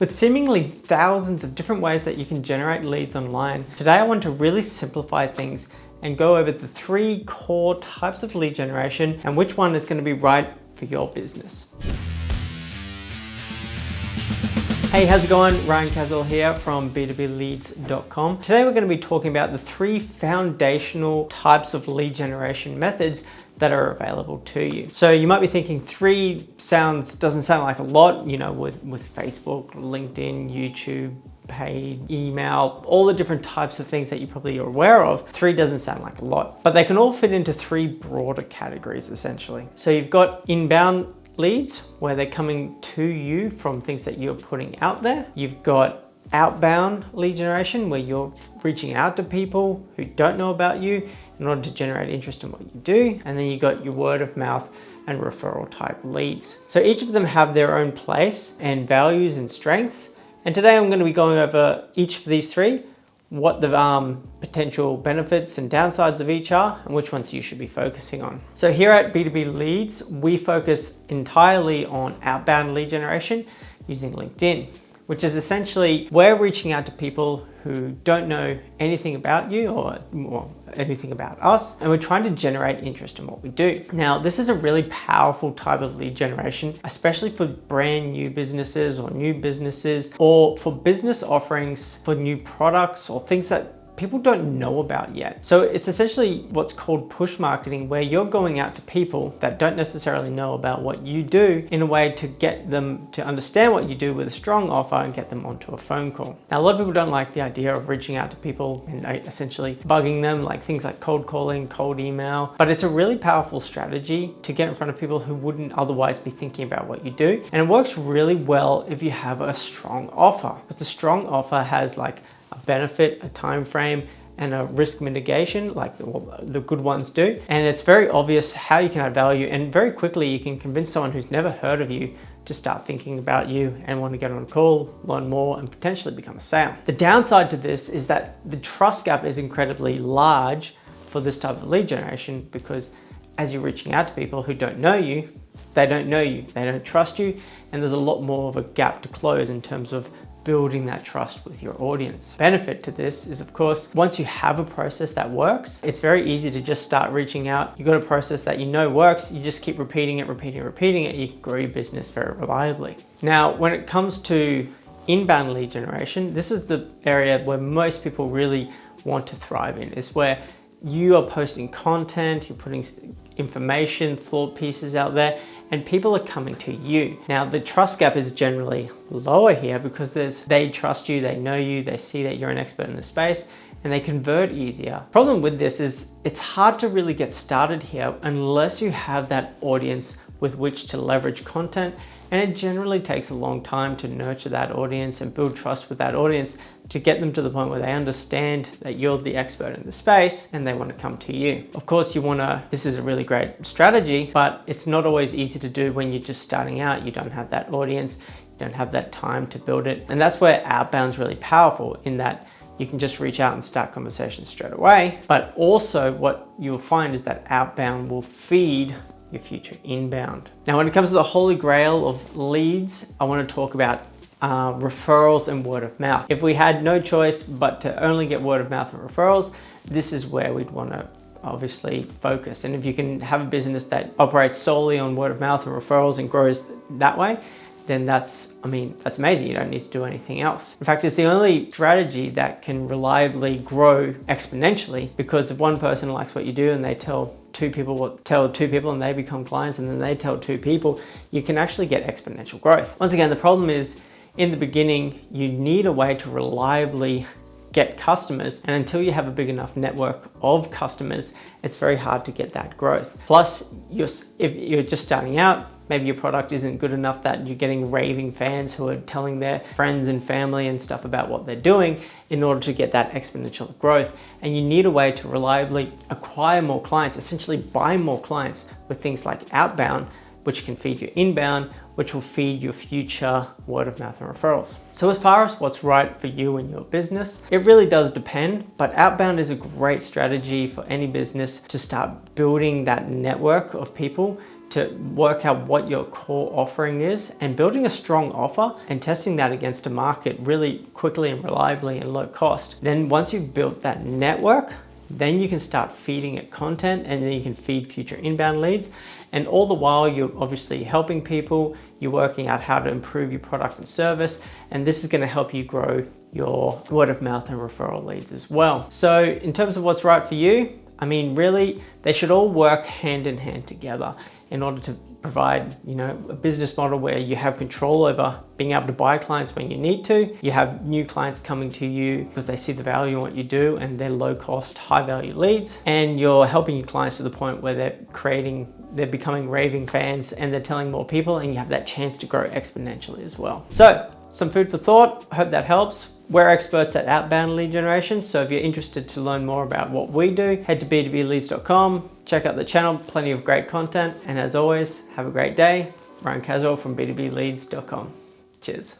With seemingly thousands of different ways that you can generate leads online, today I want to really simplify things and go over the 3 core types of lead generation and which one is going to be right for your business. Hey, how's it going? Ryan Caswell here from b2bleads.com. Today we're going to be talking about the 3 foundational types of lead generation methods that are available to you. So you might be thinking 3 doesn't sound like a lot, you know, with Facebook, LinkedIn, YouTube, paid, email, all the different types of things that you probably are aware of. 3 doesn't sound like a lot, but they can all fit into 3 broader categories essentially. So you've got inbound leads, where they're coming to you from things that you're putting out there. You've got outbound lead generation, where you're reaching out to people who don't know about you in order to generate interest in what you do. And then you got your word of mouth and referral type leads. So each of them have their own place and values and strengths. And today I'm going to be going over each of these 3, what the potential benefits and downsides of each are, and which ones you should be focusing on. So here at B2B Leads, we focus entirely on outbound lead generation using LinkedIn, which is essentially we're reaching out to people who don't know anything about you or anything about us, and we're trying to generate interest in what we do. Now, this is a really powerful type of lead generation, especially for brand new businesses or for business offerings for new products or things that people don't know about yet. So it's essentially what's called push marketing, where you're going out to people that don't necessarily know about what you do in a way to get them to understand what you do with a strong offer and get them onto a phone call. Now, a lot of people don't like the idea of reaching out to people and essentially bugging them, like things like cold calling, cold email, but it's a really powerful strategy to get in front of people who wouldn't otherwise be thinking about what you do. And it works really well if you have a strong offer, because a strong offer has like a benefit, a time frame, and a risk mitigation, like the good ones do. And it's very obvious how you can add value, and very quickly you can convince someone who's never heard of you to start thinking about you and want to get on a call, learn more, and potentially become a sale. The downside to this is that the trust gap is incredibly large for this type of lead generation, because as you're reaching out to people who don't know you, they don't trust you, and there's a lot more of a gap to close in terms of building that trust with your audience. Benefit to this is, of course, once you have a process that works, it's very easy to just start reaching out. You've got a process that you know works, you just keep repeating it, you can grow your business very reliably. Now, when it comes to inbound lead generation, this is the area where most people really want to thrive in. It's where you are posting content, you're putting information, thought pieces out there, and people are coming to you. Now, the trust gap is generally lower here because they trust you, they know you, they see that you're an expert in the space, and they convert easier. Problem with this is it's hard to really get started here unless you have that audience with which to leverage content, and it generally takes a long time to nurture that audience and build trust with that audience to get them to the point where they understand that you're the expert in the space and they want to come to you. Of course, this is a really great strategy, but it's not always easy to do when you're just starting out. You don't have that audience, you don't have that time to build it. And that's where outbound's really powerful, in that you can just reach out and start conversations straight away. But also what you'll find is that outbound will feed your future inbound. Now, when it comes to the holy grail of leads, I want to talk about referrals and word of mouth. If we had no choice but to only get word of mouth and referrals, this is where we'd want to obviously focus. And if you can have a business that operates solely on word of mouth and referrals and grows that way, then that's amazing. You don't need to do anything else. In fact, it's the only strategy that can reliably grow exponentially, because if one person likes what you do and they tell 2 people and they become clients, and then they tell 2 people, you can actually get exponential growth. Once again, the problem is in the beginning, you need a way to reliably get customers, and until you have a big enough network of customers, it's very hard to get that growth. Plus, if you're just starting out, maybe your product isn't good enough that you're getting raving fans who are telling their friends and family and stuff about what they're doing in order to get that exponential growth. And you need a way to reliably acquire more clients, essentially buy more clients with things like outbound, which can feed your inbound, which will feed your future word of mouth and referrals. So as far as what's right for you and your business, it really does depend, but outbound is a great strategy for any business to start building that network of people to work out what your core offering is and building a strong offer and testing that against a market really quickly and reliably and low cost. Then once you've built that network, then you can start feeding it content, and then you can feed future inbound leads. And all the while you're obviously helping people, you're working out how to improve your product and service, and this is going to help you grow your word of mouth and referral leads as well. So in terms of what's right for you, I mean, really, they should all work hand in hand together in order to provide, a business model where you have control over being able to buy clients when you need to. You have new clients coming to you because they see the value in what you do and they're low cost, high value leads. And you're helping your clients to the point where they're becoming raving fans and they're telling more people, and you have that chance to grow exponentially as well. So some food for thought. I hope that helps. We're experts at outbound lead generation, so if you're interested to learn more about what we do, head to b2bleads.com, check out the channel, plenty of great content, and as always, have a great day. Ryan Caswell from b2bleads.com. Cheers.